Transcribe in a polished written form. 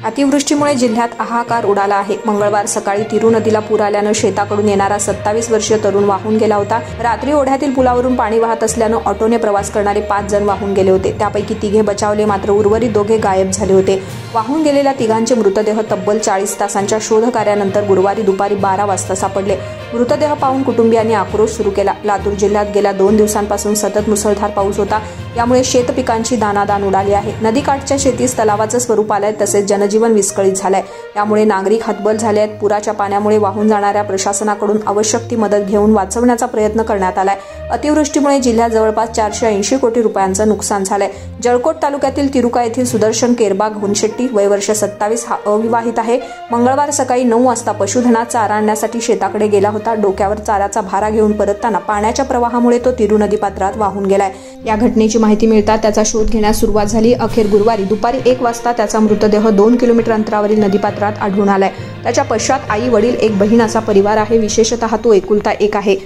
अतिवृष्टीमुळे जिल्ह्यात हाहाकार उडाला आहे। मंगळवार सकाळी तिरू नदीला पूर आल्यानं शेताकडून येणारा 27 वर्षीय तरुण वाहून गेला होता। रात्री ओढ्यातील पुलावरून पाणी वाहत असल्यानं ऑटोने प्रवास करणारे 5 जण वाहून गेले होते। त्यापैकी 3 बचावले, मात्र उर्वरित 2 गायब झाले होते। वाहून गेलेल्या 3 मृतदेह तब्बल 40 तासांच्या शोधकार्यानंतर गुरुवारी दुपारी 12 वाजता सापडले। मृतदेह पाहून कुटुंबियांनी आक्रोश सुरू केला। लातूर जिल्ह्यात गेल्या 2 दिवसांपासून सतत मुसळधार पाऊस होता, यामुळे शेतपिकांची दाणादाण उडाली आहे। नदीकाठच्या शेतीस तलावाचं स्वरूप आलंय, तसेच जनजीवन विस्कळीत झालंय। यामुळे नागरिक हतबल झाले आहेत। पुराच्या पाण्यामुळे वाहून जाणाऱ्या प्रशासनाकडून आवश्यक ती मदत घेऊन वाचवण्याचा प्रयत्न करण्यात आलाय। अतिवृष्टीमुळे जिल्ह्यात जवळपास 480 कोटी रुपयांचं नुकसान झालंय। जळकोट तालुक्यातील तिरुका येथील सुदर्शन केरबा घोनशेट्टी वय वर्ष 27 हा अविवाहित आहे। मंगळवार सकाळी 9 वाजता पशुधनात चारा आणण्यासाठी शेताकडे गेला होता। डोक्यावर चाऱ्याचा भारा घेऊन परतताना पाण्याच्या प्रवाहामुळे तो तिरू नदीपात्रात वाहून गेलाय। या घटनेची माहिती मिळताच त्याचा शोध घेण्यास सुरुवात झाली। अखेर गुरुवारी दुपारी 1 वाजता त्याचा मृतदेह 2 किलोमीटर अंतरावरील नदीपात्रात आढळून आलाय। त्याच्या पश्चात आई, वडील, एक बहीण असा परिवार आहे। विशेषतः तो एकुलता एक आहे।